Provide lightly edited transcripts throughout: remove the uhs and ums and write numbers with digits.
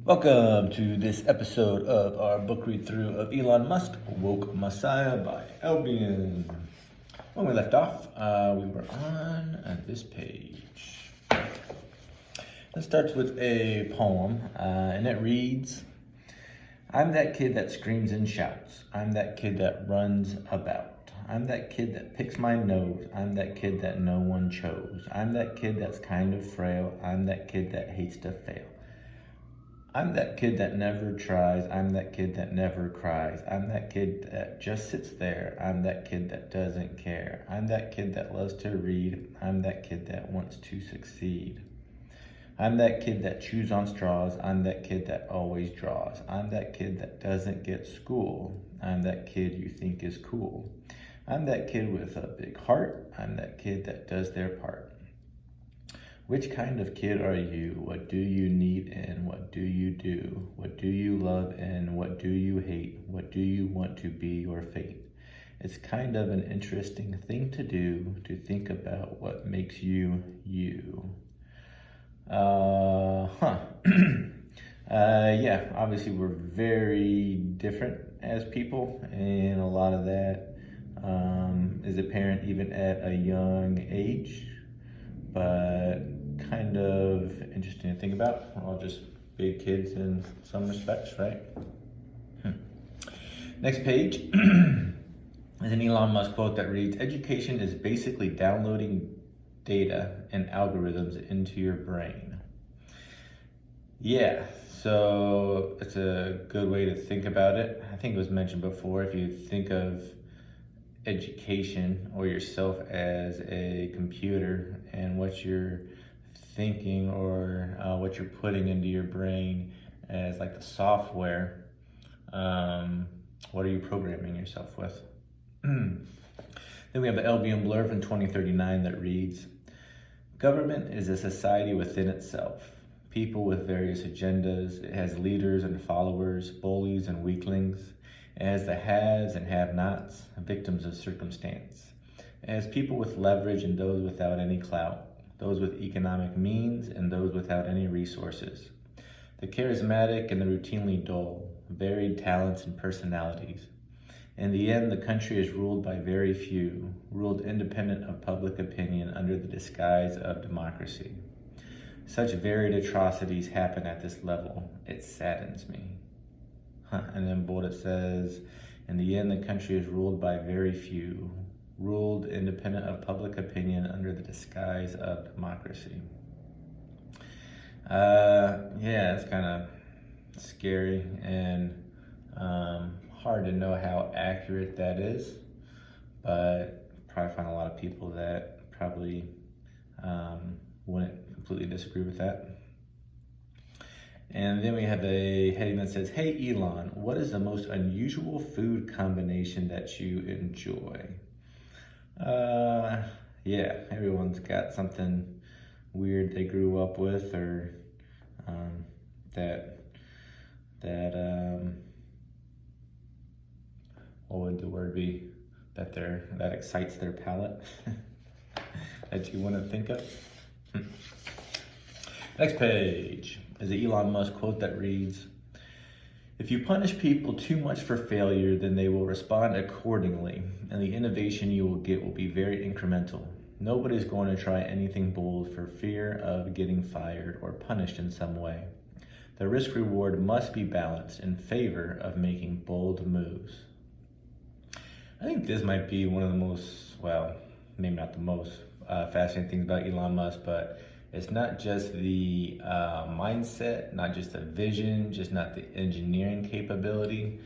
Welcome to this episode of our book read through of Elon Musk, Woke Messiah by Albion. When we left off, we were on this page. It starts with a poem, and it reads, I'm that kid that screams and shouts. I'm that kid that runs about. I'm that kid that picks my nose. I'm that kid that no one chose. I'm that kid that's kind of frail. I'm that kid that hates to fail. I'm that kid that never tries. I'm that kid that never cries. I'm that kid that just sits there. I'm that kid that doesn't care. I'm that kid that loves to read. I'm that kid that wants to succeed. I'm that kid that chews on straws. I'm that kid that always draws. I'm that kid that doesn't get school. I'm that kid you think is cool. I'm that kid with a big heart. I'm that kid that does their part. Which kind of kid are you? What do you need and what do you do? What do you love and what do you hate? What do you want to be or fate? It's kind of an interesting thing to do, to think about what makes you, you. Yeah, obviously we're very different as people, and a lot of that is apparent even at a young age, but kind of interesting to think about. We're all just big kids in some respects, right? Next page is an Elon Musk quote that reads, education is basically downloading data and algorithms into your brain. Yeah, so it's a good way to think about it. I think it was mentioned before, if you think of education or yourself as a computer and what you're thinking or what you're putting into your brain as like the software, what are you programming yourself with? Then we have the LBM blurb from 2039 that reads, government is a society within itself. People with various agendas. It has leaders and followers, bullies and weaklings. It has the haves and have-nots, victims of circumstance. It has people with leverage and those without any clout, those with economic means and those without any resources. The charismatic and the routinely dull, varied talents and personalities. In the end, the country is ruled by very few, ruled independent of public opinion under the disguise of democracy. Such varied atrocities happen at this level. It saddens me. And then bold it says, in the end, the country is ruled by very few, ruled independent of public opinion under the disguise of democracy. Yeah, it's kind of scary and hard to know how accurate that is, but probably find a lot of people that probably wouldn't completely disagree with that. And then we have a heading that says, hey Elon, what is the most unusual food combination that you enjoy? Yeah, everyone's got something weird they grew up with, or what would the word be? That excites their palate that you want to think of. Next page is the Elon Musk quote that reads, if you punish people too much for failure, then they will respond accordingly, and the innovation you will get will be very incremental. Nobody's going to try anything bold for fear of getting fired or punished in some way. The risk-reward must be balanced in favor of making bold moves. I think this might be one of the most, well, maybe not the most fascinating things about Elon Musk, but it's not just the mindset, not just the vision, just not the engineering capability,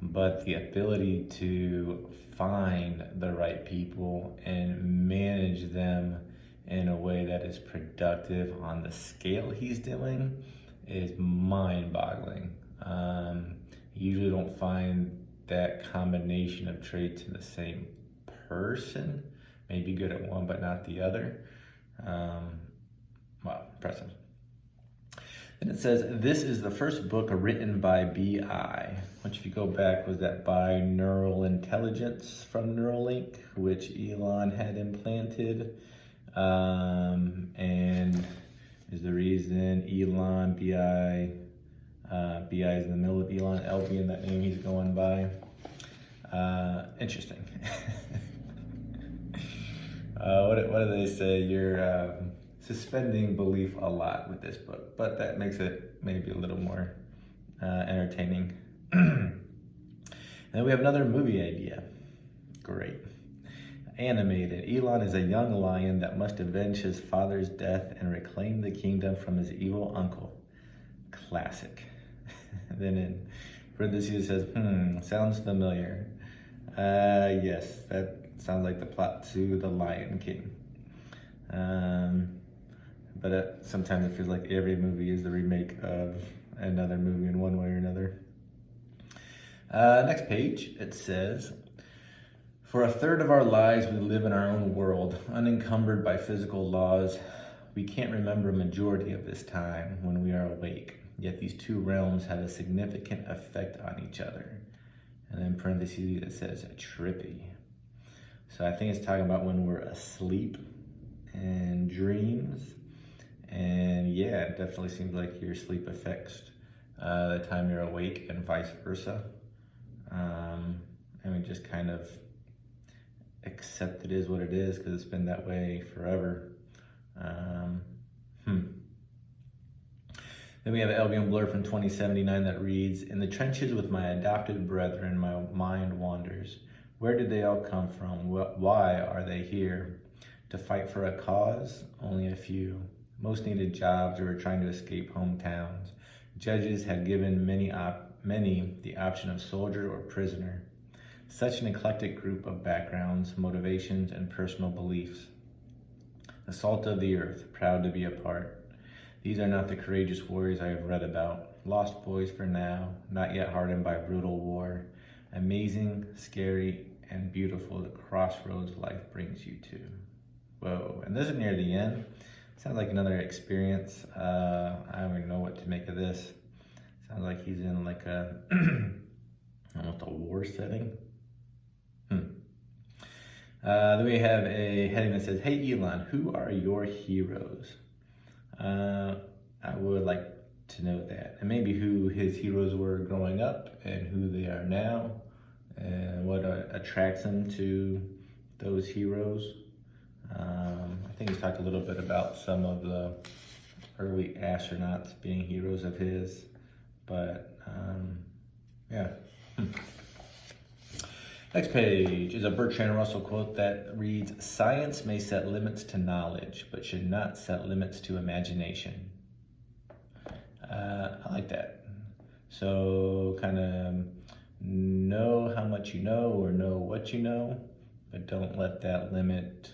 but the ability to find the right people and manage them in a way that is productive on the scale he's doing is mind-boggling. You usually don't find that combination of traits in the same person. Maybe good at one, but not the other. Wow, impressive. And it says, this is the first book written by BI, which if you go back was that binaural intelligence from Neuralink, which Elon had implanted, and is the reason Elon, BI, BI is in the middle of Elon, L being that name he's going by. Interesting. What do they say? You're suspending belief a lot with this book, but that makes it maybe a little more entertaining. And then we have another movie idea. Great. Animated. Elon is a young lion that must avenge his father's death and reclaim the kingdom from his evil uncle. Classic. Then in parentheses it says, sounds familiar. Yes, that sounds like the plot to The Lion King. But sometimes it feels like every movie is the remake of another movie in one way or another. Next page, it says, for a third of our lives, we live in our own world, unencumbered by physical laws. We can't remember a majority of this time when we are awake, yet these two realms have a significant effect on each other. And then parentheses, it says trippy. So I think it's talking about when we're asleep and dreams. And yeah, it definitely seems like your sleep affects the time you're awake and vice versa. And we just kind of accept it is what it is because it's been that way forever. Then we have an Albion blurb from 2079 that reads, in the trenches with my adopted brethren, my mind wanders. Where did they all come from? Why are they here? To fight for a cause? Only a few. Most needed jobs or were trying to escape hometowns. Judges had given many the option of soldier or prisoner. Such an eclectic group of backgrounds, motivations, and personal beliefs. The salt of the earth, proud to be a part. These are not the courageous warriors I have read about. Lost boys for now, not yet hardened by brutal war. Amazing, scary, and beautiful the crossroads life brings you to. Whoa, and this is near the end. Sounds like another experience. I don't even know what to make of this. Sounds like he's in like a, almost a war setting. Then we have a heading that says, hey Elon, who are your heroes? I would like to know that. And maybe who his heroes were growing up and who they are now and what attracts him to those heroes. I think he's talked a little bit about some of the early astronauts being heroes of his, but yeah. Next page is a Bertrand Russell quote that reads, science may set limits to knowledge, but should not set limits to imagination. I like that. So kind of know how much you know or know what you know, but don't let that limit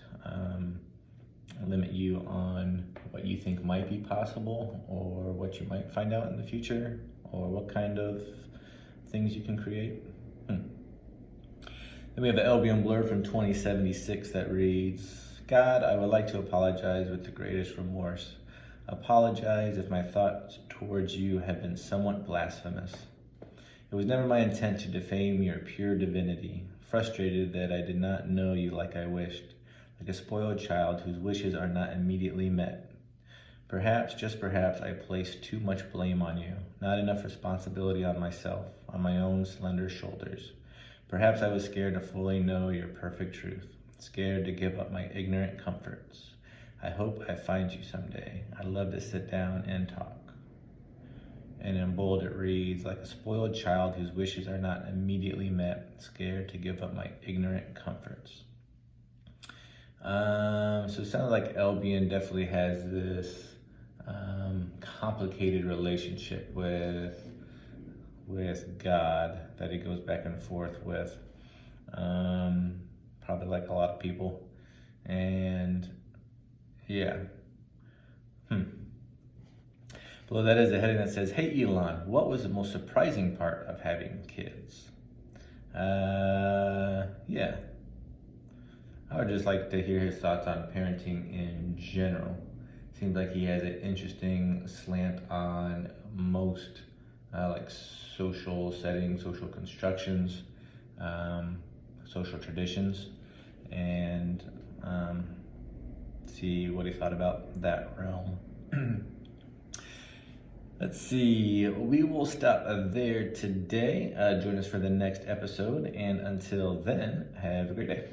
you on what you think might be possible or what you might find out in the future or what kind of things you can create. Then we have the Albion blurb from 2076 that reads, God, I would like to apologize with the greatest remorse. Apologize if my thoughts towards you have been somewhat blasphemous. It was never my intent to defame your pure divinity, frustrated that I did not know you like I wished, like a spoiled child whose wishes are not immediately met. Perhaps, just perhaps, I placed too much blame on you, not enough responsibility on myself, on my own slender shoulders. Perhaps I was scared to fully know your perfect truth, scared to give up my ignorant comforts. I hope I find you someday. I'd love to sit down and talk. And in bold it reads, like a spoiled child whose wishes are not immediately met, scared to give up my ignorant comforts. So it sounds like Albion definitely has this complicated relationship with God that he goes back and forth with, probably like a lot of people. And yeah. Below that is a heading that says, hey Elon, what was the most surprising part of having kids? Yeah. I would just like to hear his thoughts on parenting in general. Seems like he has an interesting slant on most like social settings, social constructions, social traditions, and see what he thought about that realm. Let's see, we will stop there today. Join us for the next episode, and until then, have a great day.